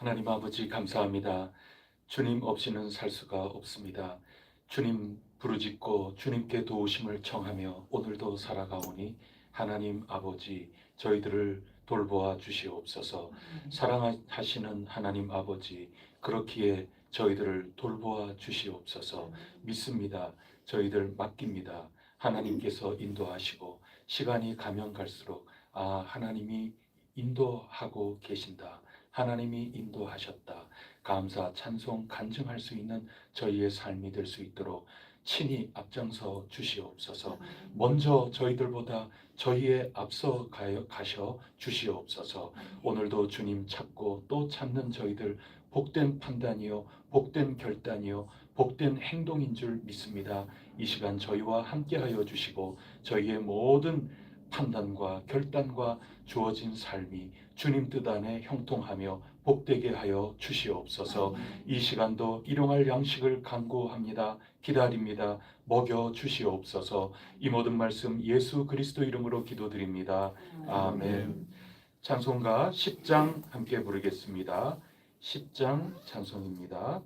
하나님 아버지 감사합니다. 주님 없이는 살 수가 없습니다. 주님 부르짖고 주님께 도우심을 청하며 오늘도 살아가오니 하나님 아버지 저희들을 돌보아 주시옵소서. 사랑하시는 하나님 아버지 그렇기에 저희들을 돌보아 주시옵소서. 믿습니다. 저희들 맡깁니다. 하나님께서 인도하시고 시간이 가면 갈수록 하나님이 인도하고 계신다. 하나님이 인도하셨다. 감사, 찬송, 간증할 수 있는 저희의 삶이 될 수 있도록 친히 앞장서 주시옵소서. 먼저 저희들보다 저희의 앞서 가셔 주시옵소서. 오늘도 주님 찾고 또 찾는 저희들 복된 판단이요, 복된 결단이요, 복된 행동인 줄 믿습니다. 이 시간 저희와 함께하여 주시고 저희의 모든 판단과 결단과 주어진 삶이 주님 뜻 안에 형통하며 복되게 하여 주시옵소서. 이 시간도 일용할 양식을 간구합니다. 기다립니다. 먹여 주시옵소서. 이 모든 말씀 예수 그리스도 이름으로 기도드립니다. 아멘. 찬송가 10장 함께 부르겠습니다. 10장 찬송입니다.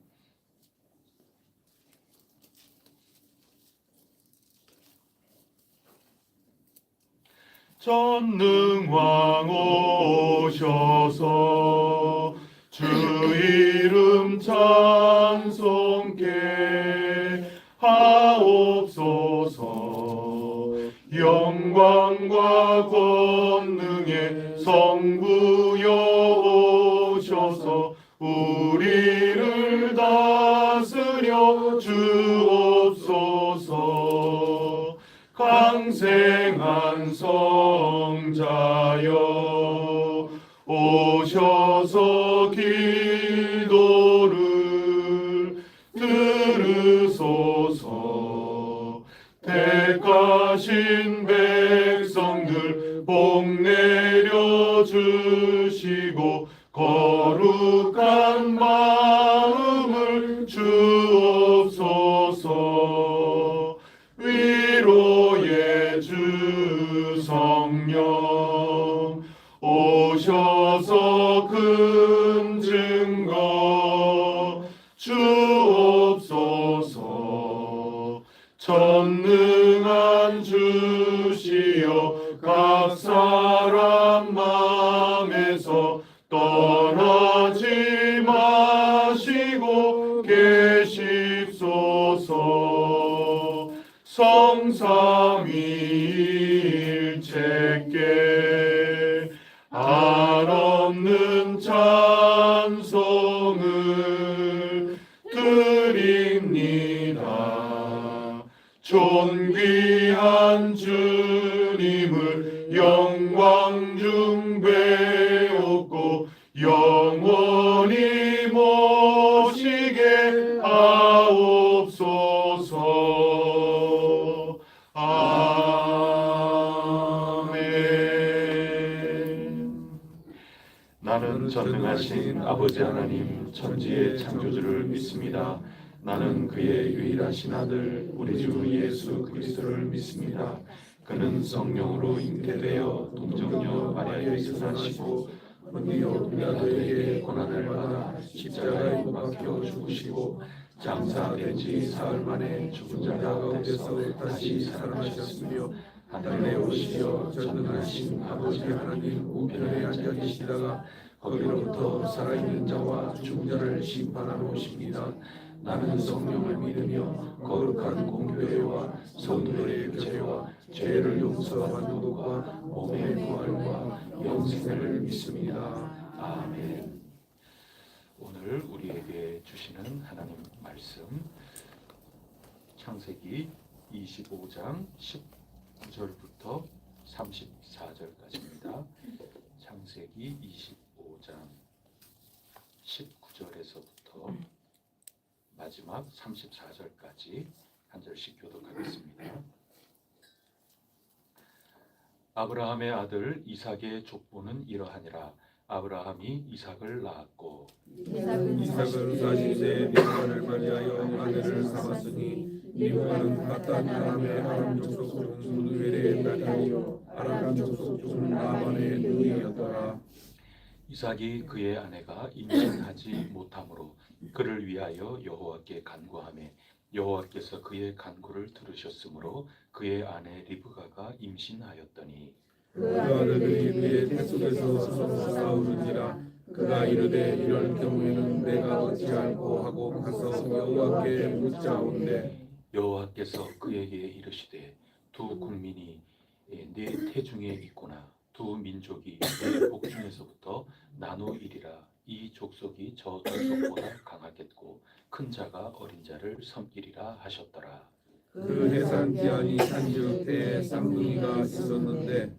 전능왕 오셔서 주 이름 찬송케 하옵소서. 영광과 권능의 성부여 오셔서 우리를 다스려 주옵소서. 강생한 성자여 오셔서 기도를 들으소서. 택하신 백성들 복 내려 주시고 거룩한 마음을 주옵소서. 위로의 주 성령 오셔서 큰 증거 주옵소서. 전능한 주시여 각 사람 맘에서 떠나지 마시고 계십소서. 성삼위일체께 한없는 찬송을 드립니다. 존귀한 주님을 영광 중 배웠고 영원히 모시게 하옵소서. 아멘. 나는 전능하신 아버지 하나님 천지의 창조주를 믿습니다. 나는 그의 유일하신 아들 우리 주 예수 그리스도를 믿습니다. 그는 성령으로 잉태되어 동정녀 마리아에서 나시고 본디오 빌라도에게 고난을 받아 십자가에 못 박혀 죽으시고 장사된 지 사흘 만에 죽은 자 가운데서 다시 살아나셨으며 하늘에 오시어 전능하신 아버지 하나님 우편에 앉아 계시다가 거기로부터 살아있는 자와 죽은 자를 심판하러 오십니다. 나는 성령을 믿으며 거룩한 공교회와 성도의 교제와 죄를 용서받는 것과 몸의 부활과 영생을 믿습니다. 아멘. 오늘 우리에게 주시는 하나님 말씀 창세기 25장 19절부터 34절까지입니다. 창세기 25장 19절에서부터 마지막 34절까지 한 절씩 교독하겠습니다. 아브라함의 아들 이삭의 족보는 이러하니라. 아브라함이 이삭을 낳았고 이삭은 40세 미브가를 맞이하여 아내를 삼았으니 미브가는 핫단 아람의 아람 족속 중 누엘의 딸이요 아람 족속 중 라반의 누이였더라. 이삭이 그의 아내가 임신하지 못하므로 그를 위하여 여호와께 간구하매 여호와께서 그의 간구를 들으셨으므로 그의 아내 리브가가 임신하였더니 그 아들들이 그의 태 속에서 서로 싸우는지라 그가 이르되 이럴 경우에는 내가 어찌할꼬 하고 가서 여호와께 묻자온대 여호와께서 그에게 이르시되 두 국민이 네 태중에 있구나. 두 민족이 내 복중에서부터 나누이리라. 이 족속이 저 족속보다 강하겠고 큰 자가 어린 자를 섬기리라 하셨더라. 그 해산 기한이 산지을 때에 쌍둥이가 있었는데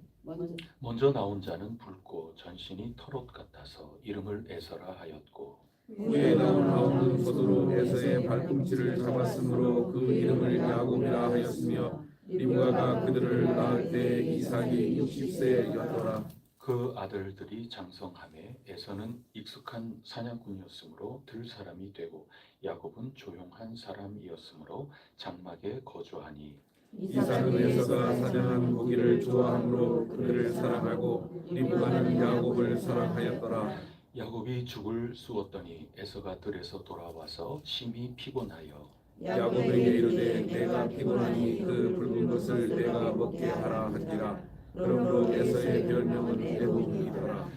먼저 나온 자는 붉고 전신이 털옷 같아서 이름을 에서라 하였고 후에 나온 아홉은 겉으로 에서의 발꿈치를 잡았으므로 그 이름을 야곱이라 하였으며 리브가가 그들을 낳을 때 이삭이 60세였더라. 그 아들들이 장성하매 에서는 익숙한 사냥꾼이었으므로 들 사람이 되고 야곱은 조용한 사람이었으므로 장막에 거주하니 이삭은 에서가 사냥한 고기를 좋아하므로 그를 사랑하고 리브가는 야곱을 사랑하였더라. 야곱이 죽을 쑤었더니 에서가 들에서 돌아와서 심히 피곤하여 야곱에게 이르되 내가 피곤하니 그 붉은 것을 내가 먹게 하라 하니라. 그러므로 에서의 별명은 에돔이더라.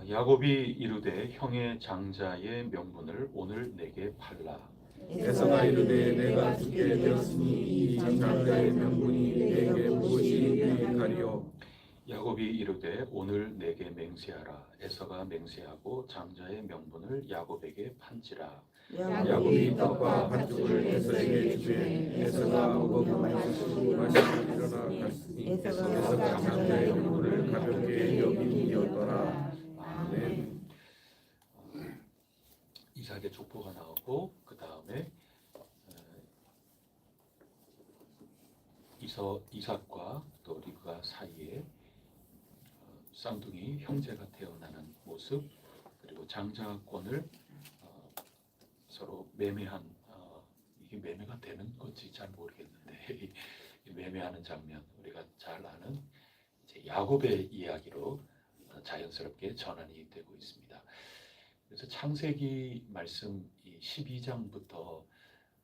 야곱이 이르되 형의 장자의 명분을 오늘 내게 팔라. 에서가 이르되 내가 죽게 되었으니 이 장자의 명분이 내게 무엇이 유익하리요. 야곱이 이르되 오늘 내게 맹세하라. 에서가 맹세하고 장자의 명분을 야곱에게 판지라. 야곱이 떡과 팥죽을 에서에게 주되 에서가 먹어 마시고 일어나 갔으니 에서가 장자의 명분을 가볍게 여김이었더라. 아멘. 이삭의 족보가 나오고 그 다음에 이삭과 또 리브가 사이에 쌍둥이 형제가 태어나는 모습, 그리고 장자권을 서로 매매한, 이게 매매가 되는 건지 잘 모르겠는데 이 매매하는 장면, 우리가 잘 아는 이제 야곱의 이야기로 자연스럽게 전환이 되고 있습니다. 그래서 창세기 말씀 12장부터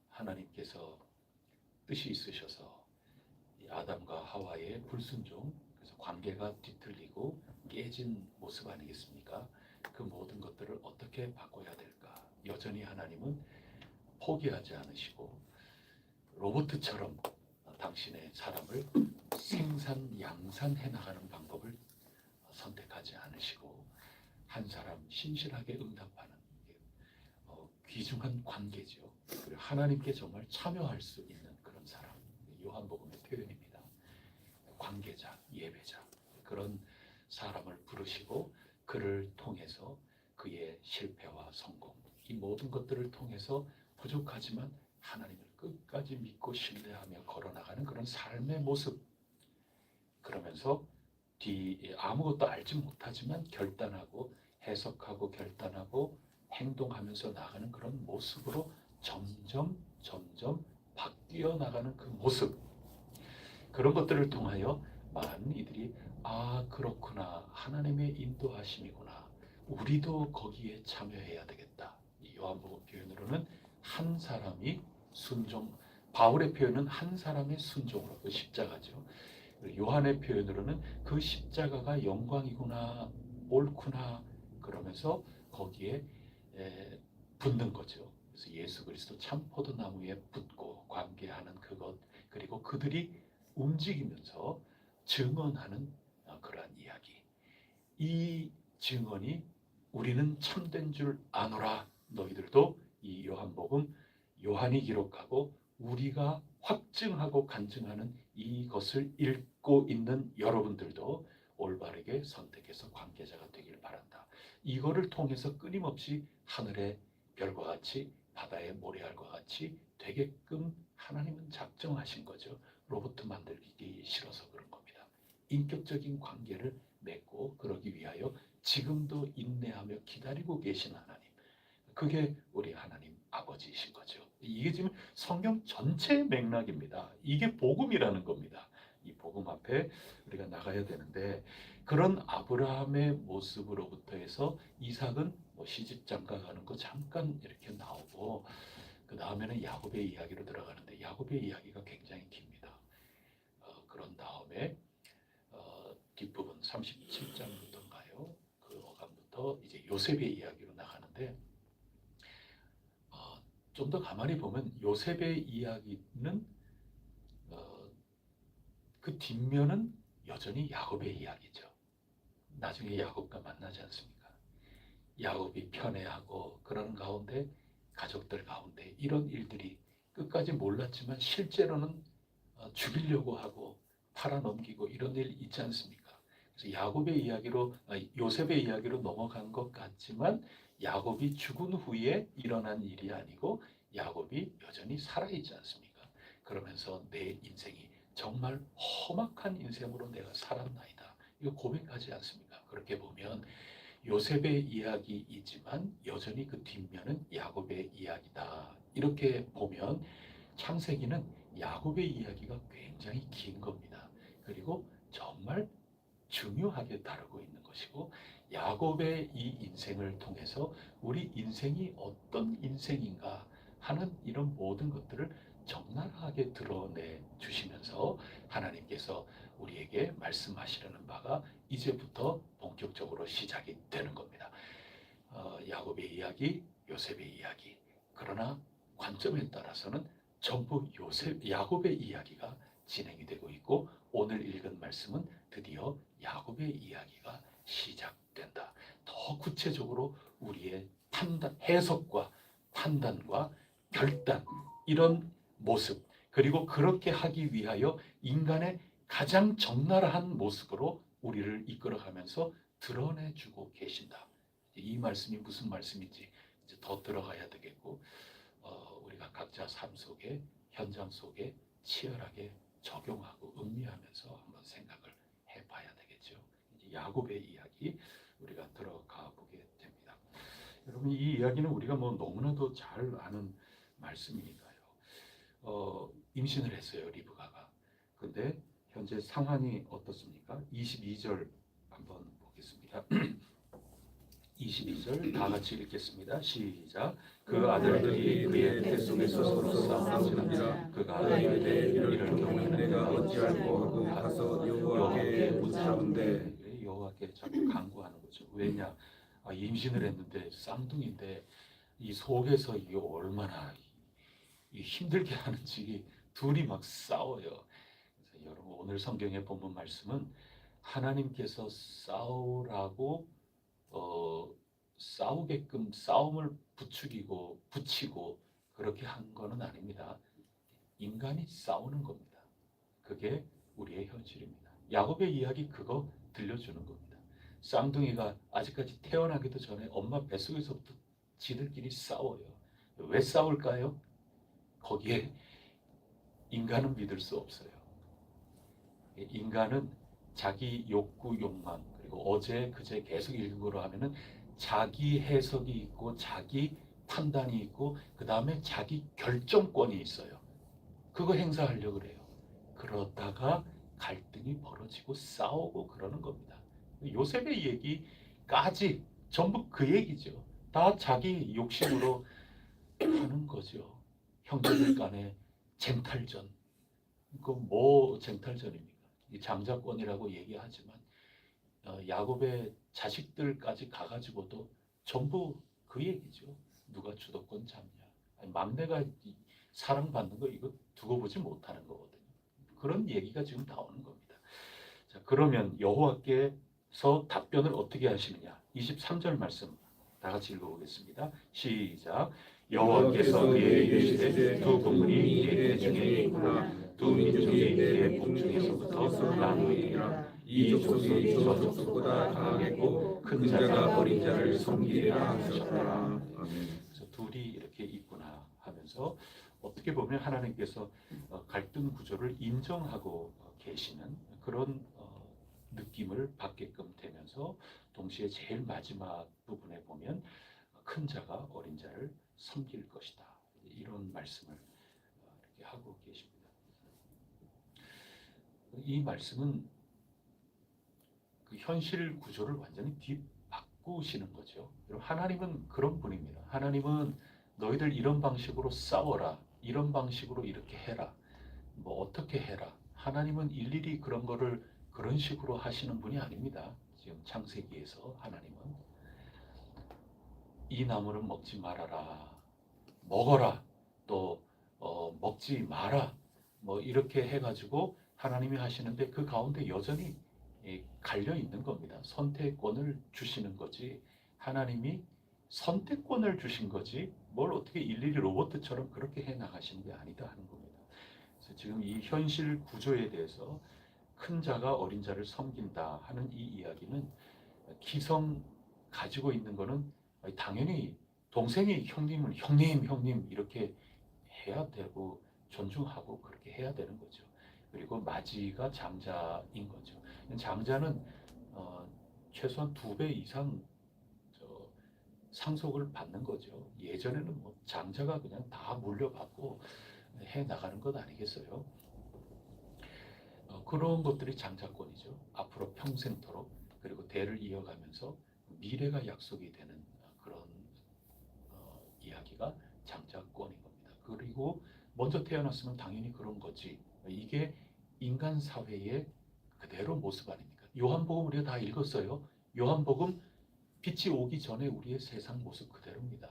하나님께서 뜻이 있으셔서 아담과 하와의 불순종, 그래서 관계가 뒤틀리고 깨진 모습 아니겠습니까? 그 모든 것들을 어떻게 바꿔야 될까? 여전히 하나님은 포기하지 않으시고 로봇처럼 당신의 사람을 생산, 양산해 나가는 방법을 선택하지 않으시고 한 사람 신실하게 응답하는 귀중한 관계죠. 그리고 하나님께 정말 참여할 수 있는 그런 사람, 요한복음의 표현입니다. 관계자, 예배자, 그런 사람을 부르시고 그를 통해서 그의 실패와 성공, 이 모든 것들을 통해서 부족하지만 하나님을 끝까지 믿고 신뢰하며 걸어나가는 그런 삶의 모습, 그러면서 아무것도 알지 못하지만 결단하고 해석하고 결단하고 행동하면서 나가는 그런 모습으로 점점 바뀌어 나가는 그 모습, 그런 것들을 통하여 많은 이들이 그렇구나, 하나님의 인도하심이구나, 우리도 거기에 참여해야 되겠다. 이 요한복음 표현으로는 한 사람이 순종, 바울의 표현은 한 사람의 순종으로, 그 십자가죠. 요한의 표현으로는 그 십자가가 영광이구나, 옳구나, 그러면서 거기에 붙는 거죠. 그래서 예수 그리스도 참 포도나무에 붙고 관계하는 그것, 그리고 그들이 움직이면서 증언하는 그러한 이야기. 이 증언이 우리는 참된 줄 아노라. 너희들도 이 요한복음, 요한이 기록하고 우리가 확증하고 간증하는 이것을 읽고 있는 여러분들도 올바르게 선택해서 관계자가 되길 바란다. 이거를 통해서 끊임없이 하늘의 별과 같이 바다의 모래알과 같이 되게끔 하나님은 작정하신 거죠. 로봇 만들기 싫어서 그런 겁니다. 인격적인 관계를 맺고 그러기 위하여 지금도 인내하며 기다리고 계신 하나님, 그게 우리 하나님 아버지이신 거죠. 이게 지금 성경 전체의 맥락입니다. 이게 복음이라는 겁니다. 이 복음 앞에 우리가 나가야 되는데 그런 아브라함의 모습으로부터 해서 이삭은 뭐 시집 장가 가는 거 잠깐 이렇게 나오고 그 다음에는 야곱의 이야기로 들어가는데 야곱의 이야기가 굉장히 깁니다. 그런 다음에 뒷부분 37장부터인가요? 그 어감부터 이제 요셉의 이야기로 나가는데 좀 더 가만히 보면 요셉의 이야기는 그 뒷면은 여전히 야곱의 이야기죠. 나중에 야곱과 만나지 않습니까? 야곱이 편애하고 그런 가운데 가족들 가운데 이런 일들이 끝까지 몰랐지만 실제로는 죽이려고 하고 팔아넘기고 이런 일 있지 않습니까? 그래서 야곱의 이야기로 요셉의 이야기로 넘어간 것 같지만 야곱이 죽은 후에 일어난 일이 아니고 야곱이 여전히 살아있지 않습니까? 그러면서 내 인생이 정말 험악한 인생으로 내가 살았나이다. 이거 고백하지 않습니까? 그렇게 보면 요셉의 이야기이지만 여전히 그 뒷면은 야곱의 이야기다. 이렇게 보면 창세기는 야곱의 이야기가 굉장히 긴 겁니다. 그리고 정말 중요하게 다루고 있는 것이고 야곱의 이 인생을 통해서 우리 인생이 어떤 인생인가 하는 이런 모든 것들을 적나라하게 드러내 주시면서 하나님께서 우리에게 말씀하시려는 바가 이제부터 본격적으로 시작이 되는 겁니다. 야곱의 이야기, 요셉의 이야기. 그러나 관점에 따라서는 전부 야곱의 이야기가 진행이 되고 있고 오늘 읽은 말씀은 드디어 야곱의 이야기가 시작된다. 더 구체적으로 우리의 해석과 판단과 결단 이런 모습 그리고 그렇게 하기 위하여 인간의 가장 적나라한 모습으로 우리를 이끌어가면서 드러내주고 계신다. 이 말씀이 무슨 말씀인지 이제 더 들어가야 되겠고 우리가 각자 삶 속에 현장 속에 치열하게 적용하고 음미하면서 한번 생각을 해봐야 되겠죠. 이제 야곱의 이야기 우리가 들어가 보게 됩니다. 여러분 이 이야기는 우리가 뭐 너무나도 잘 아는 말씀이니까요. 임신을 했어요 리브가가. 근데 현재 상황이 어떻습니까? 22절 한번 보겠습니다. 22절 다 같이 읽겠습니다. 시작. 그 아들들이 그의 태 속에서 서로 싸우는지라 그가 이르되 이럴 경우에는 내가 어찌할꼬 하고 가서 여호와께 묻자온대. 여호와께 자꾸 간구하는 거죠. 왜냐? 임신을 했는데 쌍둥이인데 이 속에서 이게 얼마나 힘들게 하는지 둘이 막 싸워요. 그래서 여러분 오늘 성경의 본문 말씀은 하나님께서 싸우라고 싸우게끔 싸움을 붙이고 그렇게 한 거는 아닙니다. 인간이 싸우는 겁니다. 그게 우리의 현실입니다. 야곱의 이야기 그거 들려주는 겁니다. 쌍둥이가 아직까지 태어나기도 전에 엄마 뱃속에서부터 지들끼리 싸워요. 왜 싸울까요? 거기에 인간은 믿을 수 없어요. 인간은 자기 욕구, 욕망 그리고 어제 그제 계속 읽은 거로 하면은 자기 해석이 있고 자기 판단이 있고 그 다음에 자기 결정권이 있어요. 그거 행사하려고 그래요. 그러다가 갈등이 벌어지고 싸우고 그러는 겁니다. 요셉의 얘기까지 전부 그 얘기죠. 다 자기 욕심으로 하는 거죠. 형제들 간의 쟁탈전. 그 뭐 쟁탈전입니까? 장자권이라고 얘기하지만 야곱의 자식들까지 가가지고도 전부 그 얘기죠. 누가 주도권 잡냐. 아니, 막내가 사랑받는 거 이거 두고 보지 못하는 거거든요. 그런 얘기가 지금 나오는 겁니다. 자, 그러면 여호와께서 답변을 어떻게 하시느냐? 23절 말씀 다 같이 읽어보겠습니다. 시작. 여호와께서 그에게 이르시되 두 동물이 네 중에 있구나. 두 민족이 네 복중에서부터 나누리라. 이 족속이 저 족속보다 강하겠고 큰 자가 어린 자를 섬기리라 하셨더라. 그래서 둘이 이렇게 있구나 하면서 어떻게 보면 하나님께서 갈등 구조를 인정하고 계시는 그런 느낌을 받게끔 되면서 동시에 제일 마지막 부분에 보면 큰 자가 어린 자를 섬길 것이다. 이런 말씀을 이렇게 하고 계십니다. 이 말씀은 그 현실 구조를 완전히 뒤바꾸시는 거죠. 여러분, 하나님은 그런 분입니다. 하나님은 너희들 이런 방식으로 싸워라, 이런 방식으로 이렇게 해라, 뭐 어떻게 해라. 하나님은 일일이 그런 거를 그런 식으로 하시는 분이 아닙니다. 지금 창세기에서 하나님은 이 나무는 먹지 말아라, 먹어라, 또 먹지 마라, 뭐 이렇게 해가지고 하나님이 하시는데 그 가운데 여전히 갈려 있는 겁니다. 선택권을 주시는 거지 하나님이 선택권을 주신 거지 뭘 어떻게 일일이 로봇처럼 그렇게 해 나가시는 게 아니다 하는 겁니다. 그래서 지금 이 현실 구조에 대해서 큰 자가 어린 자를 섬긴다 하는 이 이야기는 기성 가지고 있는 거는 당연히 동생이 형님을 형님 이렇게 해야 되고 존중하고 그렇게 해야 되는 거죠. 그리고 마지가 장자인 거죠. 장자는 최소한 2배 이상 상속을 받는 거죠. 예전에는 뭐 장자가 그냥 다 물려받고 해 나가는 것 아니겠어요? 그런 것들이 장자권이죠. 앞으로 평생토록 그리고 대를 이어가면서 미래가 약속이 되는 그런 이야기가 장자권인 겁니다. 그리고 먼저 태어났으면 당연히 그런 거지. 이게 인간 사회의 그대로 모습 아닙니까? 요한복음 우리가 다 읽었어요. 요한복음 빛이 오기 전에 우리의 세상 모습 그대로입니다.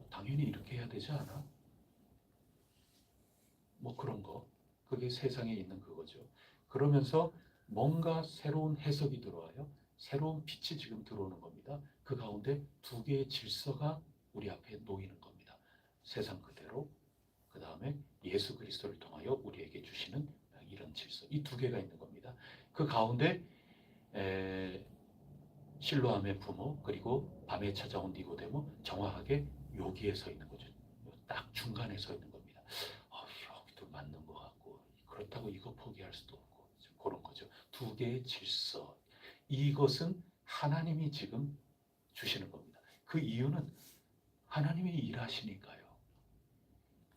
당연히 이렇게 해야 되지 않아? 뭐 그런 거. 그게 세상에 있는 그거죠. 그러면서 뭔가 새로운 해석이 들어와요. 새로운 빛이 지금 들어오는 겁니다. 그 가운데 2개의 질서가 우리 앞에 놓이는 겁니다. 세상 그대로, 그 다음에 예수 그리스도를 통하여 우리에게 주시는 이런 질서. 이 2개가 있는 겁니다. 그 가운데 실로암의 부모 그리고 밤에 찾아온 니고데모 정확하게 여기에 서 있는 거죠. 딱 중간에 서 있는 겁니다. 여기도 맞는 것 같고 그렇다고 이거 포기할 수도 없고 그런 거죠. 2개의 질서. 이것은 하나님이 지금 주시는 겁니다. 그 이유는 하나님이 일하시니까요.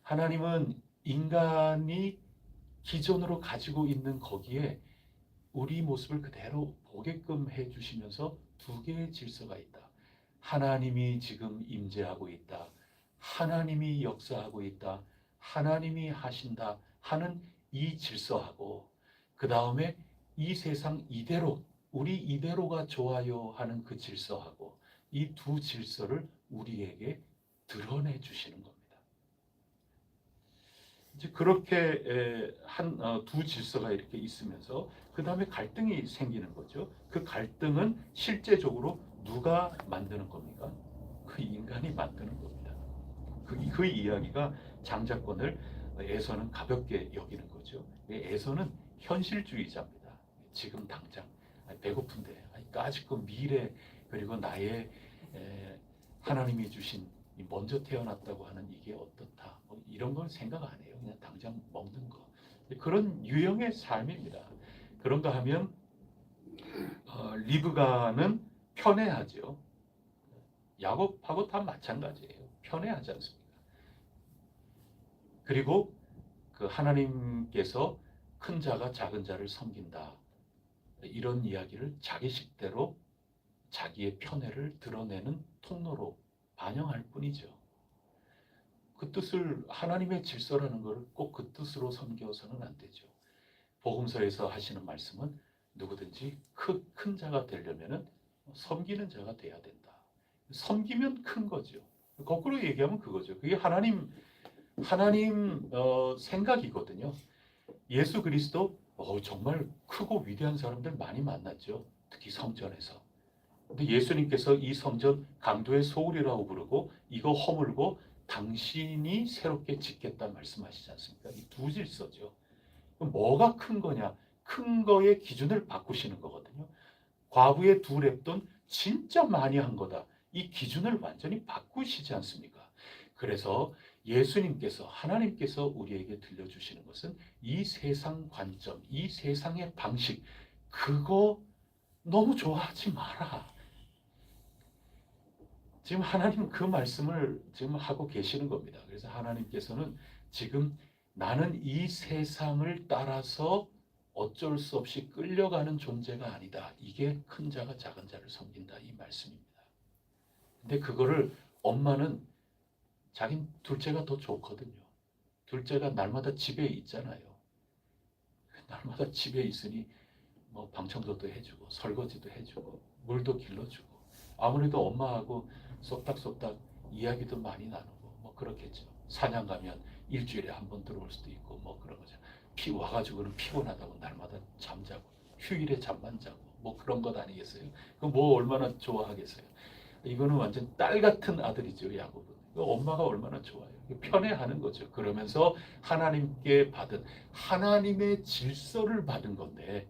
하나님은 인간이 기존으로 가지고 있는 거기에 우리 모습을 그대로 보게끔 해주시면서 2개의 질서가 있다. 하나님이 지금 임재하고 있다. 하나님이 역사하고 있다. 하나님이 하신다 하는 이 질서하고 그 다음에 이 세상 이대로 우리 이대로가 좋아요 하는 그 질서하고 이 2 질서를 우리에게 드러내 주시는 겁니다. 이제 그렇게 한 2 질서가 이렇게 있으면서 그 다음에 갈등이 생기는 거죠. 그 갈등은 실제적으로 누가 만드는 겁니까? 그 인간이 만드는 겁니다. 그 이야기가 장자권을 에서는 가볍게 여기는 거죠. 에서는 현실주의자입니다. 지금 당장 배고픈데 까짓거 미래 그리고 나의 하나님이 주신 먼저 태어났다고 하는 이게 어떻다 뭐 이런 건 생각 안 해요. 그냥 당장 먹는 거 그런 유형의 삶입니다. 그런가 하면 리브가는 편애하죠. 야곱하고 다 마찬가지예요. 편애하지 않습니까? 그리고 그 하나님께서 큰 자가 작은 자를 섬긴다 이런 이야기를 자기 식대로 자기의 편애를 드러내는 통로로 반영할 뿐이죠. 그 뜻을 하나님의 질서라는 것을 꼭 그 뜻으로 섬겨서는 안 되죠. 복음서에서 하시는 말씀은 누구든지 큰 자가 되려면 섬기는 자가 돼야 된다. 섬기면 큰 거죠. 거꾸로 얘기하면 그거죠. 그게 하나님 생각이거든요. 예수 그리스도 정말 크고 위대한 사람들 많이 만났죠. 특히 성전에서. 근데 예수님께서 이 성전 강도의 소울이라고 부르고 이거 허물고 당신이 새롭게 짓겠다 말씀하시지 않습니까? 이 2 질서죠. 뭐가 큰 거냐? 큰 거의 기준을 바꾸시는 거거든요. 과부의 2 랩돈 진짜 많이 한 거다. 이 기준을 완전히 바꾸시지 않습니까? 그래서 예수님께서 하나님께서 우리에게 들려주시는 것은 이 세상 관점, 이 세상의 방식 그거 너무 좋아하지 마라. 지금 하나님 그 말씀을 지금 하고 계시는 겁니다. 그래서 하나님께서는 지금 나는 이 세상을 따라서 어쩔 수 없이 끌려가는 존재가 아니다. 이게 큰 자가 작은 자를 섬긴다 이 말씀입니다. 근데 그거를 엄마는 자긴 둘째가 더 좋거든요. 둘째가 날마다 집에 있잖아요. 날마다 집에 있으니 뭐 방청소도 해주고 설거지도 해주고 물도 길러주고 아무래도 엄마하고 쏙닥쏙닥 이야기도 많이 나누고 뭐 그렇겠죠. 사냥 가면 일주일에 한 번 들어올 수도 있고 뭐 그런 거죠. 와가지고는 피곤하다고 날마다 잠자고 휴일에 잠만 자고 뭐 그런 것 아니겠어요? 그 뭐 얼마나 좋아하겠어요? 이거는 완전 딸 같은 아들이죠, 야곱은. 엄마가 얼마나 좋아요. 편애하는 거죠. 그러면서 하나님께 받은 하나님의 질서를 받은 건데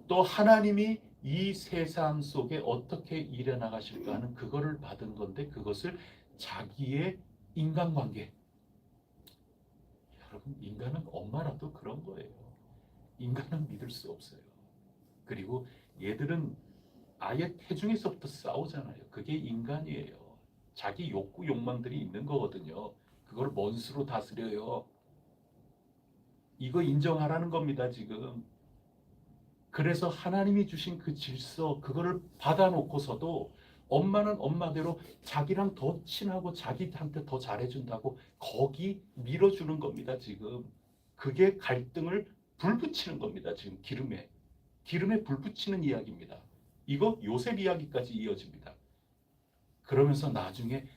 또 하나님이 이 세상 속에 어떻게 일해 나가실까 하는 그거를 받은 건데 그것을 자기의 인간관계. 여러분 인간은 엄마라도 그런 거예요. 인간은 믿을 수 없어요. 그리고 얘들은 아예 태중에서부터 싸우잖아요. 그게 인간이에요. 자기 욕구 욕망들이 있는 거거든요. 그걸 원수로 다스려요. 이거 인정하라는 겁니다, 지금. 그래서 하나님이 주신 그 질서, 그거를 받아놓고서도 엄마는 엄마대로 자기랑 더 친하고 자기한테 더 잘해준다고 거기 밀어주는 겁니다, 지금. 그게 갈등을 불붙이는 겁니다, 지금 기름에. 기름에 불 붙이는 이야기입니다. 이거 요셉 이야기까지 이어집니다. 그러면서 나중에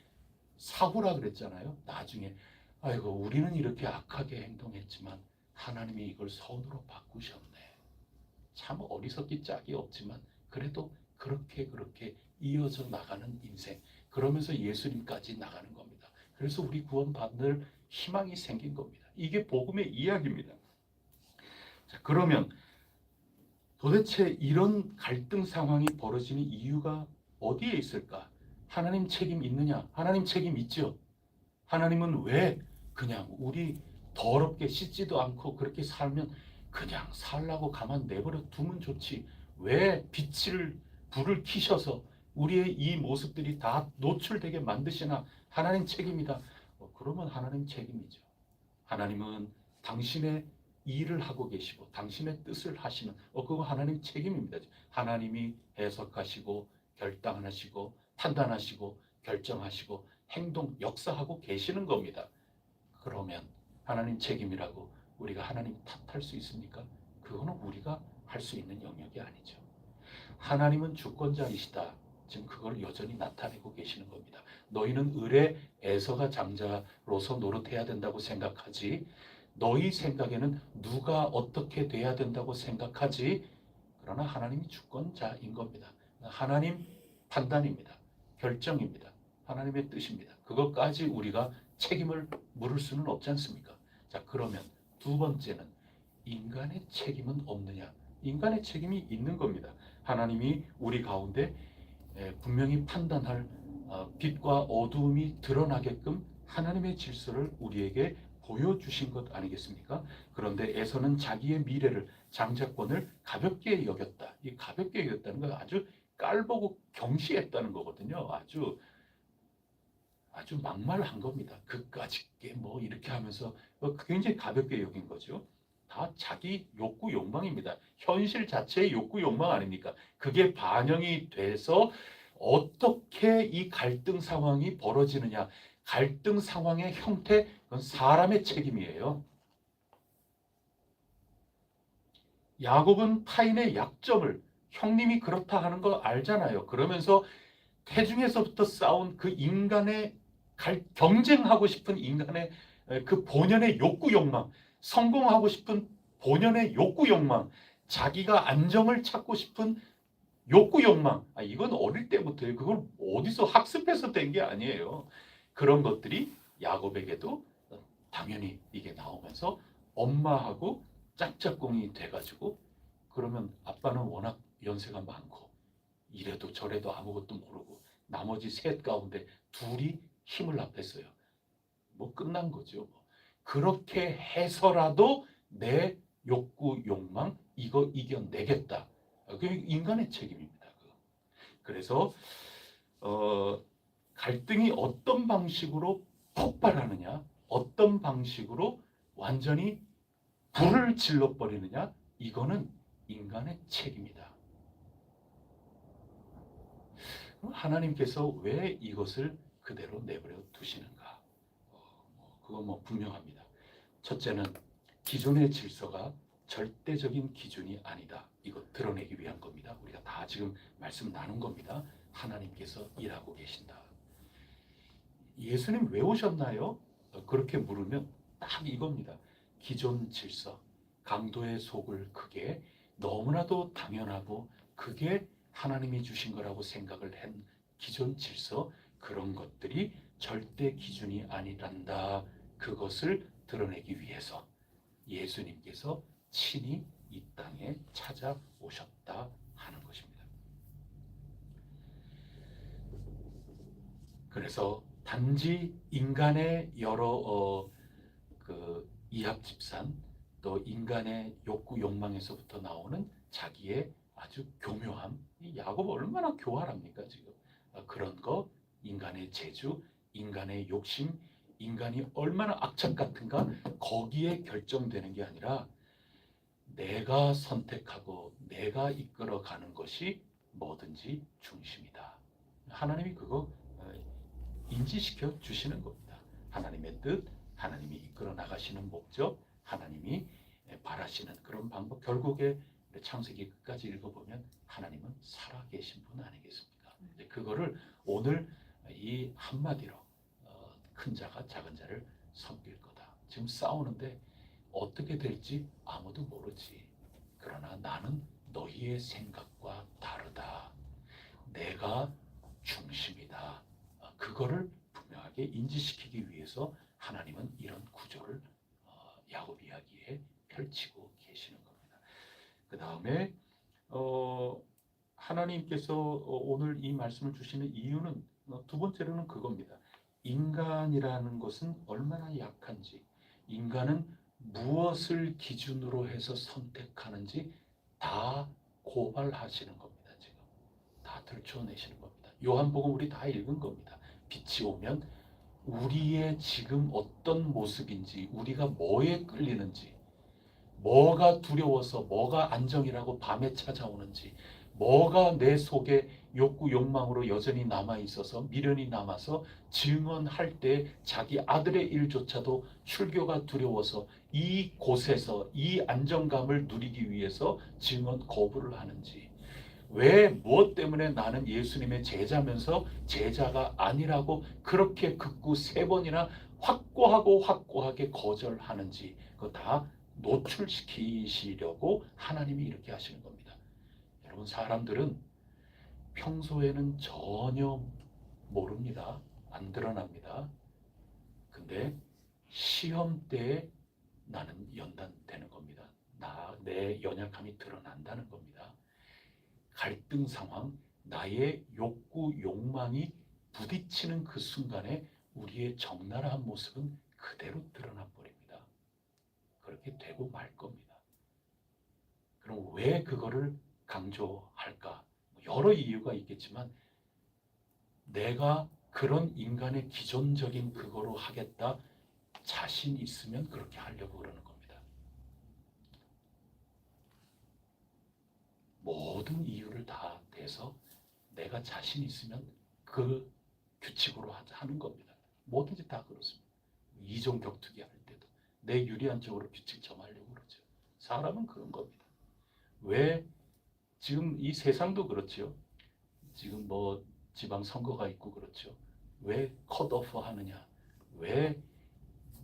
사후라 그랬잖아요. 나중에 아이고 우리는 이렇게 악하게 행동했지만 하나님이 이걸 선으로 바꾸셨네. 참 어리석기 짝이 없지만 그래도 그렇게 이어져 나가는 인생. 그러면서 예수님까지 나가는 겁니다. 그래서 우리 구원받을 희망이 생긴 겁니다. 이게 복음의 이야기입니다. 자, 그러면 도대체 이런 갈등 상황이 벌어지는 이유가 어디에 있을까? 하나님 책임 있느냐? 하나님 책임 있죠. 하나님은 왜 그냥 우리 더럽게 씻지도 않고 그렇게 살면 그냥 살라고 가만 내버려 두면 좋지. 왜 불을 켜셔서 우리의 이 모습들이 다 노출되게 만드시나? 하나님 책임이다. 그러면 하나님 책임이죠. 하나님은 당신의 일을 하고 계시고 당신의 뜻을 하시는 그거 하나님 책임입니다. 하나님이 해석하시고 결단하시고 판단하시고 결정하시고 행동 역사하고 계시는 겁니다. 그러면 하나님 책임이라고 우리가 하나님 탓할 수 있습니까? 그거는 우리가 할 수 있는 영역이 아니죠. 하나님은 주권자이시다. 지금 그걸 여전히 나타내고 계시는 겁니다. 너희는 을의 에서가 장자로서 노릇해야 된다고 생각하지 너희 생각에는 누가 어떻게 돼야 된다고 생각하지 그러나 하나님이 주권자인 겁니다. 하나님 판단입니다. 결정입니다. 하나님의 뜻입니다. 그것까지 우리가 책임을 물을 수는 없지 않습니까? 자, 그러면 두 번째는 인간의 책임은 없느냐? 인간의 책임이 있는 겁니다. 하나님이 우리 가운데 분명히 판단할 빛과 어두움이 드러나게끔 하나님의 질서를 우리에게 보여주신 것 아니겠습니까? 그런데 에서는 자기의 미래를 장자권을 가볍게 여겼다. 이 가볍게 여겼다는 건 아주 깔보고 경시했다는 거거든요. 아주 막말한 겁니다. 그까짓 게 뭐 이렇게 하면서 굉장히 가볍게 여긴 거죠. 다 자기 욕구 욕망입니다. 현실 자체의 욕구 욕망 아닙니까? 그게 반영이 돼서 어떻게 이 갈등 상황이 벌어지느냐. 갈등 상황의 형태, 그건 사람의 책임이에요. 야곱은 타인의 약점을 형님이 그렇다 하는 거 알잖아요. 그러면서 태중에서부터 싸운 그 인간의 경쟁하고 싶은 인간의 그 본연의 욕구 욕망, 성공하고 싶은 본연의 욕구 욕망, 자기가 안정을 찾고 싶은 욕구 욕망. 이건 어릴 때부터요. 그걸 어디서 학습해서 된 게 아니에요. 그런 것들이 야곱에게도 당연히 이게 나오면서 엄마하고 짝짝꿍이 돼가지고 그러면 아빠는 워낙 연세가 많고 이래도 저래도 아무것도 모르고 나머지 셋 가운데 둘이 힘을 합했어요. 뭐 끝난 거죠. 그렇게 해서라도 내 욕구 욕망 이거 이겨내겠다. 그게 인간의 책임입니다. 그래서 갈등이 어떤 방식으로 폭발하느냐 어떤 방식으로 완전히 불을 질러버리느냐, 이거는 인간의 책임이다. 하나님께서 왜 이것을 그대로 내버려 두시는가? 그거 뭐 분명합니다. 첫째는 기존의 질서가 절대적인 기준이 아니다. 이거 드러내기 위한 겁니다. 우리가 다 지금 말씀 나눈 겁니다. 하나님께서 일하고 계신다. 예수님 왜 오셨나요? 그렇게 물으면 딱 이겁니다. 기존 질서, 강도의 속을 크게 너무나도 당연하고 그게 하나님이 주신 거라고 생각을 한 기존 질서, 그런 것들이 절대 기준이 아니란다. 그것을 드러내기 위해서 예수님께서 친히 이 땅에 찾아오셨다 하는 것입니다. 그래서 단지 인간의 여러 이합집산, 또 인간의 욕구 욕망에서부터 나오는 자기의 아주 교묘함, 이 야곱 얼마나 교활합니까 지금. 그런 거, 인간의 재주, 인간의 욕심, 인간이 얼마나 악착 같은가, 거기에 결정되는 게 아니라 내가 선택하고 내가 이끌어가는 것이 뭐든지 중심이다. 하나님이 그거 인지시켜 주시는 겁니다. 하나님의 뜻, 하나님이 이끌어 나가시는 목적, 하나님이 바라시는 그런 방법, 결국에 창세기 끝까지 읽어보면 하나님은 살아계신 분 아니겠습니까? 그거를 오늘 이 한마디로 큰 자가 작은 자를 섬길 거다. 지금 싸우는데 어떻게 될지 아무도 모르지. 그러나 나는 너희의 생각과 다르다. 내가 중심이다. 그거를 분명하게 인지시키기 위해서 하나님은 이런 구조를 야곱 이야기에 펼치고 계시는 겁니다. 그 다음에 하나님께서 오늘 이 말씀을 주시는 이유는 두 번째로는 그겁니다. 인간이라는 것은 얼마나 약한지, 인간은 무엇을 기준으로 해서 선택하는지 다 고발하시는 겁니다. 지금 다 들춰내시는 겁니다. 요한복음 우리 다 읽은 겁니다. 빛이 오면 우리의 지금 어떤 모습인지, 우리가 뭐에 끌리는지, 뭐가 두려워서 뭐가 안정이라고 밤에 찾아오는지, 뭐가 내 속에 욕구 욕망으로 여전히 남아있어서 미련이 남아서 증언할 때 자기 아들의 일조차도 출교가 두려워서 이 곳에서 이 안정감을 누리기 위해서 증언 거부를 하는지, 왜 무엇 때문에 나는 예수님의 제자면서 제자가 아니라고 그렇게 극구 3번이나 확고하게 거절하는지, 그거 다 노출시키시려고 하나님이 이렇게 하시는 겁니다. 여러분, 사람들은 평소에는 전혀 모릅니다. 안 드러납니다. 근데 시험 때에 나는 연단되는 겁니다. 내 연약함이 드러난다는 겁니다. 갈등 상황, 나의 욕구, 욕망이 부딪히는 그 순간에 우리의 적나라한 모습은 그대로 드러나 버립니다. 그렇게 되고 말 겁니다. 그럼 왜 그거를 강조할까? 여러 이유가 있겠지만 내가 그런 인간의 기존적인 그거로 하겠다 자신 있으면 그렇게 하려고 그러는 겁니다. 모든 이유를 다 대서 내가 자신 있으면 그 규칙으로 하는 겁니다. 뭐든지 다 그렇습니다. 이종 격투기 할 때도 내 유리한 쪽으로 규칙 정하려고 그러죠. 사람은 그런 겁니다. 왜 지금 이 세상도 그렇죠. 지금 뭐 지방 선거가 있고 그렇죠. 왜 컷오프 하느냐? 왜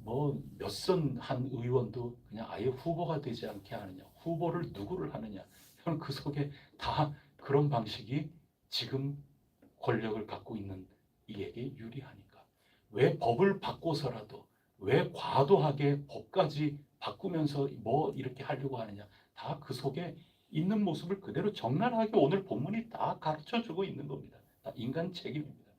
뭐 몇 선 한 의원도 그냥 아예 후보가 되지 않게 하느냐? 후보를 누구를 하느냐? 그 속에 다 그런 방식이 지금 권력을 갖고 있는 이에게 유리하니까. 왜 법을 바꿔서라도 왜 과도하게 법까지 바꾸면서 뭐 이렇게 하려고 하느냐? 다 그 속에 있는 모습을 그대로 적나라하게 오늘 본문이 다 가르쳐주고 있는 겁니다. 다 인간 책임입니다.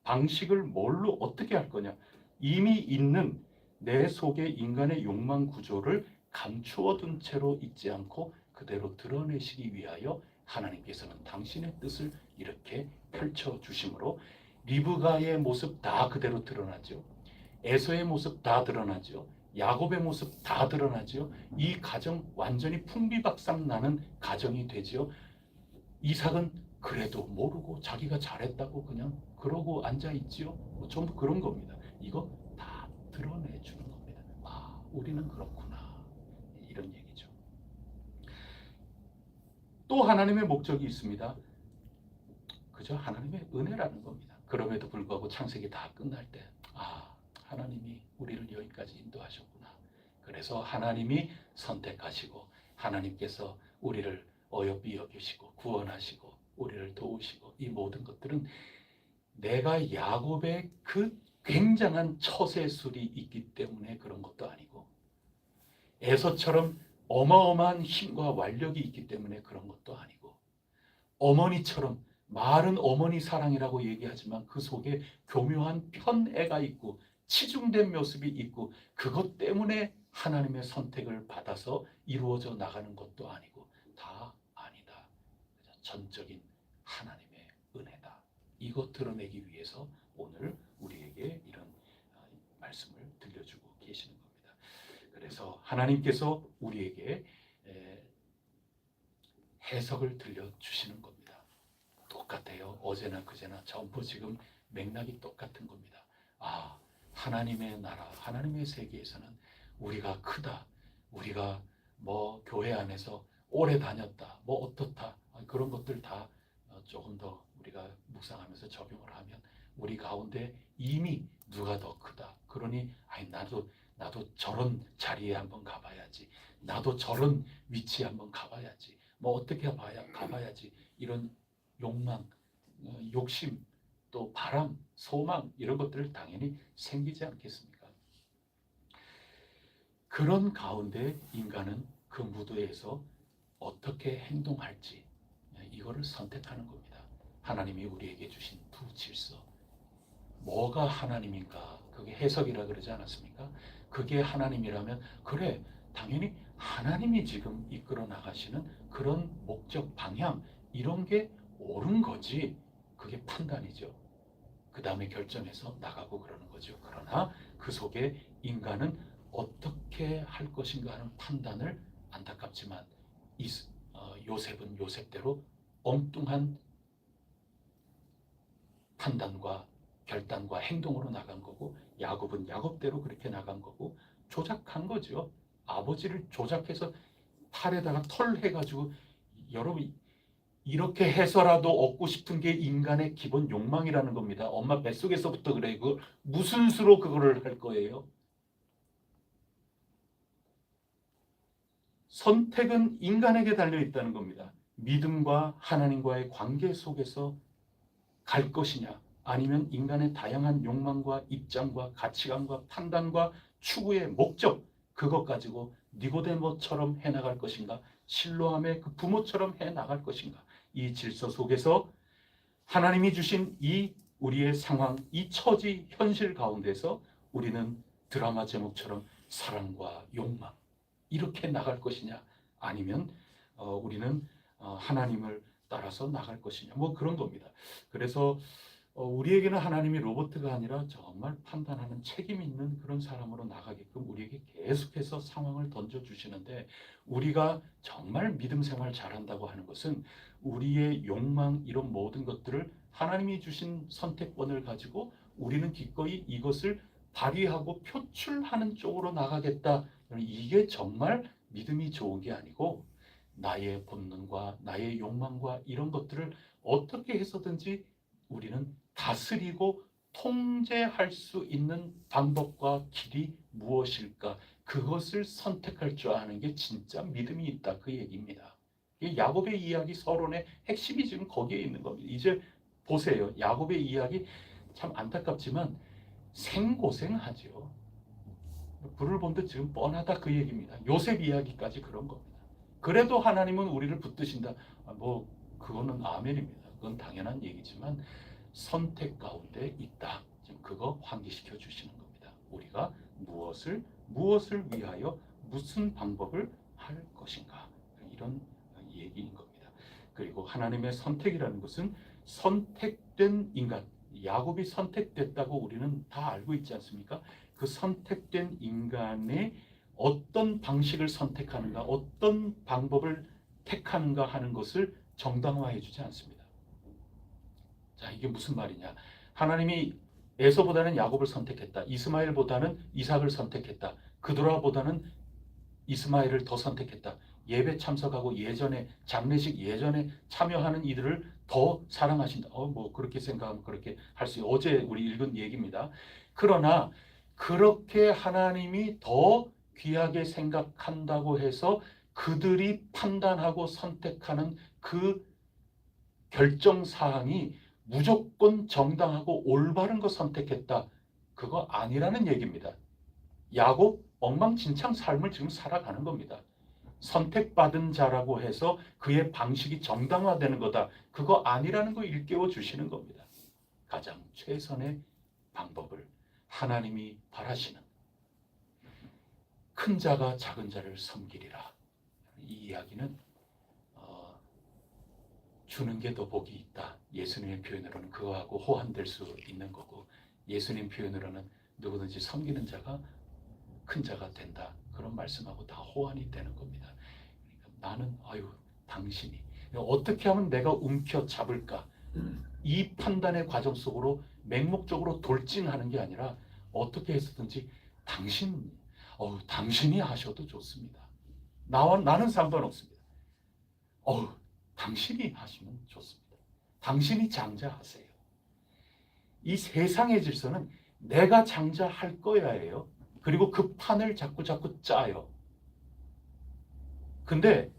방식을 뭘로 어떻게 할 거냐? 이미 있는 내 속의 인간의 욕망 구조를 감추어 둔 채로 있지 않고 그대로 드러내시기 위하여 하나님께서는 당신의 뜻을 이렇게 펼쳐주심으로 리브가의 모습 다 그대로 드러나죠. 에서의 모습 다 드러나죠. 야곱의 모습 다 드러나죠. 이 가정 완전히 풍비박산 나는 가정이 되죠. 이삭은 그래도 모르고 자기가 잘했다고 그냥 그러고 앉아 있지요. 뭐 전부 그런 겁니다. 이거 다 드러내 주는 겁니다. 아, 우리는 그렇구나. 이런 얘기죠. 또 하나님의 목적이 있습니다. 그저 하나님의 은혜라는 겁니다. 그럼에도 불구하고 창세기 다 끝날 때, 아, 하나님이 우리를 여기까지 인도하셨구나. 그래서 하나님이 선택하시고 하나님께서 우리를 어여삐 여기시고 구원하시고 우리를 도우시고 이 모든 것들은 내가 야곱의 그 굉장한 처세술이 있기 때문에 그런 것도 아니고 에서처럼 어마어마한 힘과 완력이 있기 때문에 그런 것도 아니고 어머니처럼 말은 어머니 사랑이라고 얘기하지만 그 속에 교묘한 편애가 있고 치중된 모습이 있고 그것 때문에 하나님의 선택을 받아서 이루어져 나가는 것도 아니고 다 아니다. 전적인 하나님의 은혜다. 이것 드러내기 위해서 오늘 우리에게 이런 말씀을 들려주고 계시는 겁니다. 그래서 하나님께서 우리에게 해석을 들려주시는 겁니다. 똑같아요. 어제나 그제나 전부 지금 맥락이 똑같은 겁니다. 아, 하나님의 나라, 하나님의 세계에서는 우리가 크다. 우리가 뭐 교회 안에서 오래 다녔다. 뭐 어떻다. 그런 것들 다 조금 더 우리가 묵상하면서 적용을 하면 우리 가운데 이미 누가 더 크다. 그러니 아니 나도 저런 자리에 한번 가봐야지. 나도 저런 위치에 한번 가봐야지. 뭐 어떻게 가봐야지. 이런 욕망, 욕심, 또 바람, 소망 이런 것들 당연히 생기지 않겠습니까? 그런 가운데 인간은 그 무도에서 어떻게 행동할지 이거를 선택하는 겁니다. 하나님이 우리에게 주신 두 질서. 뭐가 하나님인가? 그게 해석이라 그러지 않았습니까? 그게 하나님이라면 그래, 당연히 하나님이 지금 이끌어 나가시는 그런 목적, 방향 이런 게 옳은 거지. 그게 판단이죠. 그 다음에 결정해서 나가고 그러는 거죠. 그러나 그 속에 인간은 어떻게 할 것인가 하는 판단을 안타깝지만 요셉은 요셉대로 엉뚱한 판단과 결단과 행동으로 나간 거고 야곱은 야곱대로 그렇게 나간 거고 조작한 거죠. 아버지를 조작해서 팔에다가 털 해가지고 여러분 이렇게 해서라도 얻고 싶은 게 인간의 기본 욕망이라는 겁니다. 엄마 뱃속에서부터 그래. 그 무슨 수로 그거를 할 거예요? 선택은 인간에게 달려 있다는 겁니다. 믿음과 하나님과의 관계 속에서 갈 것이냐 아니면 인간의 다양한 욕망과 입장과 가치관과 판단과 추구의 목적 그것 가지고 니고데모처럼 해나갈 것인가 실로암의 그 부모처럼 해나갈 것인가 이 질서 속에서 하나님이 주신 이 우리의 상황 이 처지 현실 가운데서 우리는 드라마 제목처럼 사랑과 욕망 이렇게 나갈 것이냐 아니면 우리는 하나님을 따라서 나갈 것이냐 뭐 그런 겁니다. 그래서 우리에게는 하나님이 로봇가 아니라 정말 판단하는 책임 있는 그런 사람으로 나가게끔 우리에게 계속해서 상황을 던져주시는데 우리가 정말 믿음 생활 잘한다고 하는 것은 우리의 욕망 이런 모든 것들을 하나님이 주신 선택권을 가지고 우리는 기꺼이 이것을 발휘하고 표출하는 쪽으로 나가겠다. 이게 정말 믿음이 좋은 게 아니고 나의 본능과 나의 욕망과 이런 것들을 어떻게 해서든지 우리는 다스리고 통제할 수 있는 방법과 길이 무엇일까? 그것을 선택할 줄 아는 게 진짜 믿음이 있다. 그 얘기입니다. 야곱의 이야기 서론의 핵심이 지금 거기에 있는 겁니다. 이제 보세요. 야곱의 이야기 참 안타깝지만 생고생하죠. 불을 본 듯 지금 뻔하다 그 얘기입니다. 요셉 이야기까지 그런 겁니다. 그래도 하나님은 우리를 붙드신다. 뭐 그거는 아멘입니다. 그건 당연한 얘기지만 선택 가운데 있다. 지금 그거 환기시켜 주시는 겁니다. 우리가 무엇을 위하여 무슨 방법을 할 것인가 이런 얘기인 겁니다. 그리고 하나님의 선택이라는 것은 선택된 인간 야곱이 선택됐다고 우리는 다 알고 있지 않습니까? 그 선택된 인간의 어떤 방식을 선택하는가, 어떤 방법을 택하는가 하는 것을 정당화해 주지 않습니다. 자, 이게 무슨 말이냐? 하나님이 에서보다는 야곱을 선택했다. 이스마엘보다는 이삭을 선택했다. 그도라보다는 이스마엘을 더 선택했다. 예배 참석하고 예전에 장례식 예전에 참여하는 이들을 더 사랑하신다. 뭐 그렇게 생각하면 그렇게 할 수 있어요. 어제 우리 읽은 얘기입니다. 그러나 그렇게 하나님이 더 귀하게 생각한다고 해서 그들이 판단하고 선택하는 그 결정 사항이 무조건 정당하고 올바른 거 선택했다. 그거 아니라는 얘기입니다. 야곱 엉망진창 삶을 지금 살아가는 겁니다. 선택받은 자라고 해서 그의 방식이 정당화되는 거다. 그거 아니라는 거 일깨워 주시는 겁니다. 가장 최선의 방법을 하나님이 바라시는 큰 자가 작은 자를 섬기리라. 이 이야기는 주는 게 더 복이 있다. 예수님의 표현으로는 그거하고 호환될 수 있는 거고, 예수님 표현으로는 누구든지 섬기는 자가 큰 자가 된다. 그런 말씀하고 다 호환이 되는 겁니다. 그러니까 나는 당신이 어떻게 하면 내가 움켜잡을까? 이 판단의 과정 속으로 맹목적으로 돌진하는 게 아니라 어떻게 해서든지 당신이 하셔도 좋습니다. 나는 상관없습니다. 당신이 하시면 좋습니다. 당신이 장자하세요. 이 세상의 질서는 내가 장자할 거야예요. 그리고 그 판을 자꾸 짜요. 근데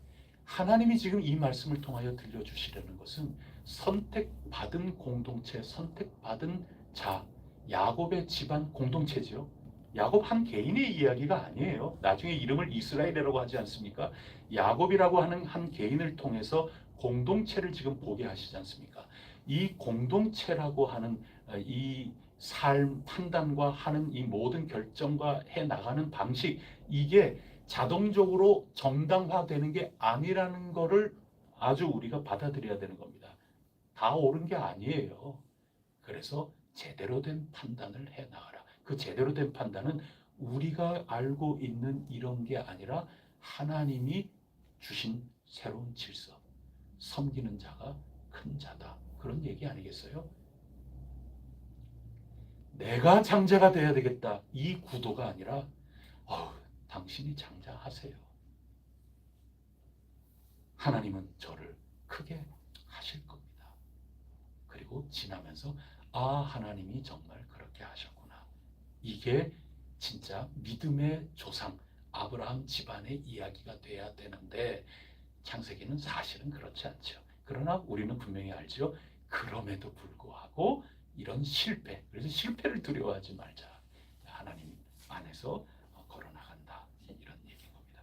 하나님이 지금 이 말씀을 통하여 들려주시려는 것은 선택받은 공동체, 선택받은 자, 야곱의 집안 공동체지요. 야곱 한 개인의 이야기가 아니에요. 나중에 이름을 이스라엘이라고 하지 않습니까? 야곱이라고 하는 한 개인을 통해서 공동체를 지금 보게 하시지 않습니까? 이 공동체라고 하는 이 삶 판단과 하는 이 모든 결정과 해 나가는 방식, 이게 자동적으로 정당화되는 게 아니라는 것을 아주 우리가 받아들여야 되는 겁니다. 다 옳은 게 아니에요. 그래서 제대로 된 판단을 해 나가라. 그 제대로 된 판단은 우리가 알고 있는 이런 게 아니라 하나님이 주신 새로운 질서. 섬기는 자가 큰 자다. 그런 얘기 아니겠어요? 내가 장자가 돼야 되겠다. 이 구도가 아니라 당신이 장자하세요. 하나님은 저를 크게 하실 겁니다. 그리고 지나면서 하나님이 정말 그렇게 하셨구나. 이게 진짜 믿음의 조상 아브라함 집안의 이야기가 돼야 되는데 창세기는 사실은 그렇지 않죠. 그러나 우리는 분명히 알죠. 그럼에도 불구하고 이런 실패, 그래서 실패를 두려워하지 말자. 하나님 안에서 걸어나간다. 이런 얘기인 겁니다.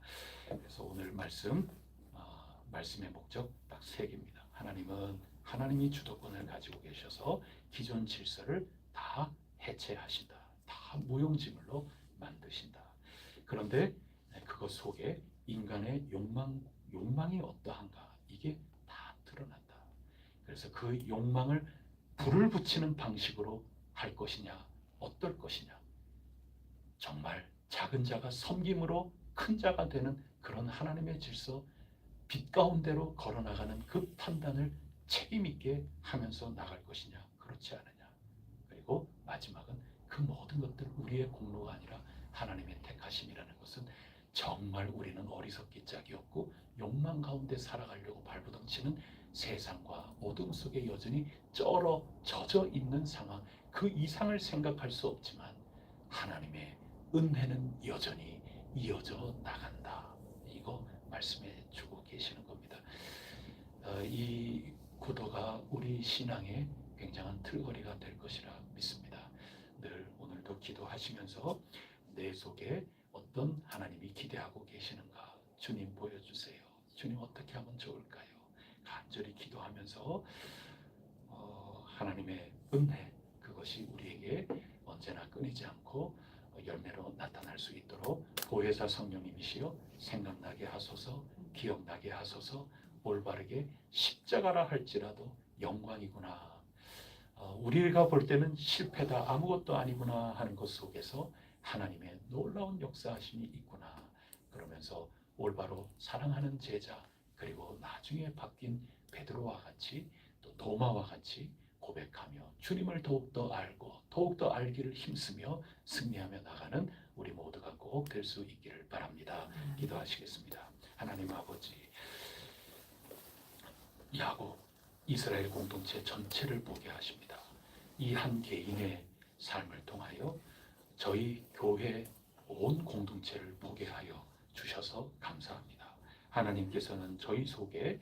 그래서 오늘 말씀의 목적 딱 세 개입니다. 하나님은 하나님이 주도권을 가지고 계셔서 기존 질서를 다 해체하신다. 다 무용지물로 만드신다. 그런데 그것 속에 인간의 욕망이 어떠한가? 이게 다 드러난다. 그래서 그 욕망을 불을 붙이는 방식으로 할 것이냐, 어떨 것이냐. 정말 작은 자가 섬김으로 큰 자가 되는 그런 하나님의 질서, 빛 가운데로 걸어나가는 그 판단을 책임 있게 하면서 나갈 것이냐, 그렇지 않느냐. 그리고 마지막은 그 모든 것들 우리의 공로가 아니라 하나님의 택하심이라는 것은 정말 우리는 어리석기 짝이 없고 욕망 가운데 살아가려고 발부둥치는 세상과 어둠 속에 여전히 젖어 있는 상황, 그 이상을 생각할 수 없지만 하나님의 은혜는 여전히 이어져 나간다. 이거 말씀해 주고 계시는 겁니다. 이 구도가 우리 신앙의 굉장한 틀거리가 될 것이라 믿습니다. 늘 오늘도 기도하시면서 내 속에 어떤 하나님이 기대하고 계시는가 주님 보여주세요. 주님 어떻게 하면 좋을까요? 간절히 기도하면서 하나님의 은혜, 그것이 우리에게 언제나 끊이지 않고 열매로 나타날 수 있도록 보혜사 성령님이시여 생각나게 하소서, 기억나게 하소서. 올바르게 십자가라 할지라도 영광이구나. 우리가 볼 때는 실패다, 아무것도 아니구나 하는 것 속에서 하나님의 놀라운 역사하심이 있구나. 그러면서 올바로 사랑하는 제자, 그리고 나중에 바뀐 베드로와 같이 또 도마와 같이 고백하며 주님을 더욱더 알고 더욱더 알기를 힘쓰며 승리하며 나가는 우리 모두가 꼭 될 수 있기를 바랍니다. 기도하시겠습니다. 하나님 아버지, 야곱 이스라엘 공동체 전체를 보게 하십니다. 이 한 개인의 삶을 통하여 저희 교회 온 공동체를 보게 하여 주셔서 감사합니다. 하나님께서는 저희 속에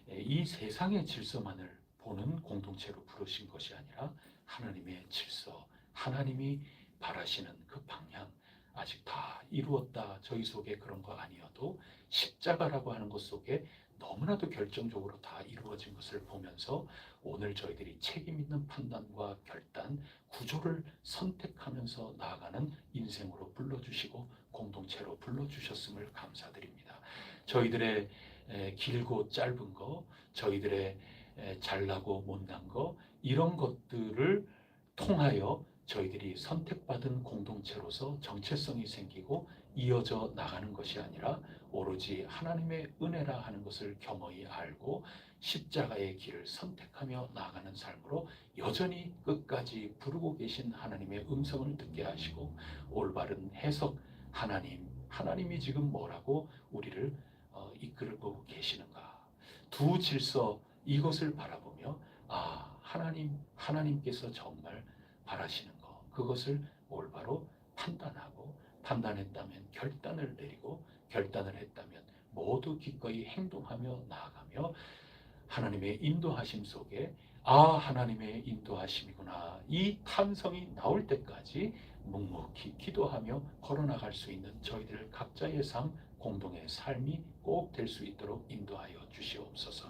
이 세상의 질서만을 보는 공동체로 부르신 것이 아니라 하나님의 질서, 하나님이 바라시는 그 방향, 아직 다 이루었다 저희 속에 그런 거 아니어도 십자가라고 하는 것 속에 너무나도 결정적으로 다 이루어진 것을 보면서 오늘 저희들이 책임 있는 판단과 결단, 구조를 선택하면서 나아가는 인생으로 불러주시고 공동체로 불러주셨음을 감사드립니다. 저희들의 길고 짧은 거, 저희들의 잘나고 못난 거, 이런 것들을 통하여 저희들이 선택받은 공동체로서 정체성이 생기고 이어져 나가는 것이 아니라 오로지 하나님의 은혜라 하는 것을 겸허히 알고 십자가의 길을 선택하며 나아가는 삶으로 여전히 끝까지 부르고 계신 하나님의 음성을 듣게 하시고 올바른 해석, 하나님이 지금 뭐라고 우리를 이끌고 계시는가, 두 질서 이것을 바라보며 하나님께서 정말 바라시는 것, 그것을 올바로 판단하고 판단했다면 결단을 내리고 결단을 했다면 모두 기꺼이 행동하며 나아가며 하나님의 인도하심 속에 하나님의 인도하심이구나, 이 탄성이 나올 때까지 묵묵히 기도하며 걸어나갈 수 있는 저희들 각자의 삶, 공동의 삶이 꼭 될 수 있도록 인도하여 주시옵소서.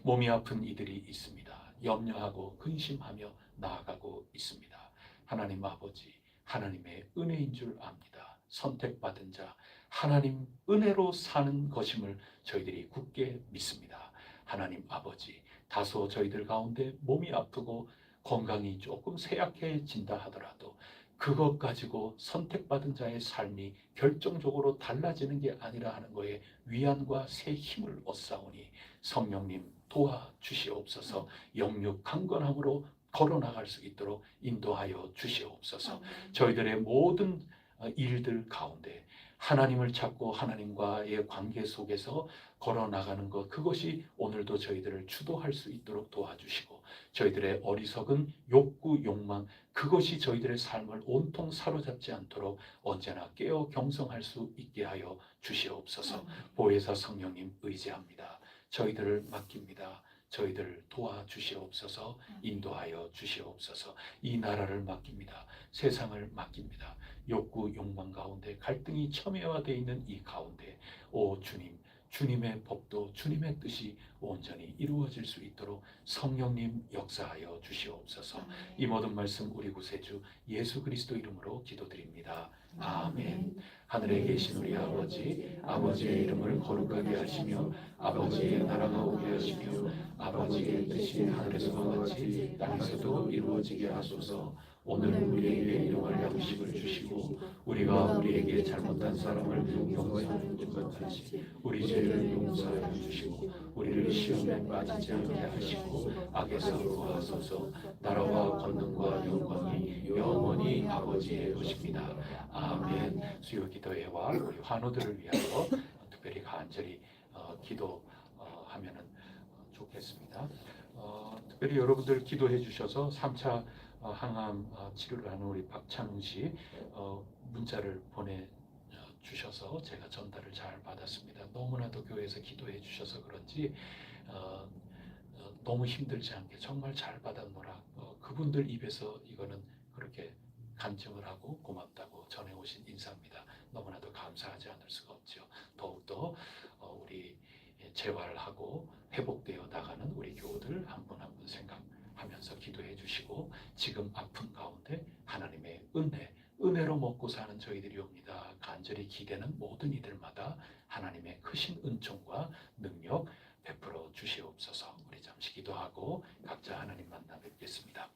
몸이 아픈 이들이 있습니다. 염려하고 근심하며 나아가고 있습니다. 하나님 아버지, 하나님의 은혜인 줄 압니다. 선택받은 자, 하나님 은혜로 사는 것임을 저희들이 굳게 믿습니다. 하나님 아버지, 다소 저희들 가운데 몸이 아프고 건강이 조금 쇠약해진다 하더라도 그것 가지고 선택받은 자의 삶이 결정적으로 달라지는 게 아니라 하는 거에 위안과 새 힘을 얻사오니 성령님 도와주시옵소서. 영육 강건함으로 걸어나갈 수 있도록 인도하여 주시옵소서. 저희들의 모든 일들 가운데 하나님을 찾고 하나님과의 관계 속에서 걸어나가는 것, 그것이 오늘도 저희들을 주도할 수 있도록 도와주시고 저희들의 어리석은 욕구, 욕망, 그것이 저희들의 삶을 온통 사로잡지 않도록 언제나 깨어 경성할 수 있게 하여 주시옵소서. 보혜사 성령님 의지합니다. 저희들을 맡깁니다. 저희들 도와주시옵소서. 인도하여 주시옵소서. 이 나라를 맡깁니다. 세상을 맡깁니다. 욕구, 욕망 가운데 갈등이 첨예화되어 있는 이 가운데 오 주님, 주님의 법도 주님의 뜻이 온전히 이루어질 수 있도록 성령님 역사하여 주시옵소서. 이 모든 말씀 우리 구세주 예수 그리스도 이름으로 기도드립니다. 아멘. 하늘에 계신 우리 아버지, 아버지의 이름을 거룩하게 하시며 아버지의 나라가 오게 하시며 아버지의 뜻이 하늘에서와 같이 땅에서도 이루어지게 하소서. 오늘 우리에게 일용할 양식을 주시고 우리가 우리에게 잘못한 사람을 용서하는 것 같이 우리 죄를 용서하여 주시고 우리를 시험에 빠지지 않게 하시고 악에서 구하소서. 나라와 권능과 영광이 영원히 아버지의 것입니다. 아멘. 수요 기도회와 우리 환우들을 위하여 특별히 간절히 기도하면은 좋겠습니다. 특별히 여러분들 기도해 주셔서 3차 항암 치료를 하는 우리 박찬웅 씨 문자를 보내주셔서 제가 전달을 잘 받았습니다. 너무나도 교회에서 기도해 주셔서 그런지 너무 힘들지 않게 정말 잘 받았노라. 그분들 입에서 이거는 그렇게 간증을 하고 고맙다고 전해오신 인사입니다. 너무나도 감사하지 않을 수가 없죠. 더욱더 우리 재활하고 회복되어 나가는 우리 교우들 한 분 한 분 생각하면서 기도해 주시고 지금 아픈 가운데 하나님의 은혜로 먹고 사는 저희들이 옵니다. 간절히 기대는 모든 이들마다 하나님의 크신 은총과 능력 베풀어 주시옵소서. 우리 잠시 기도하고 각자 하나님 만나 뵙겠습니다.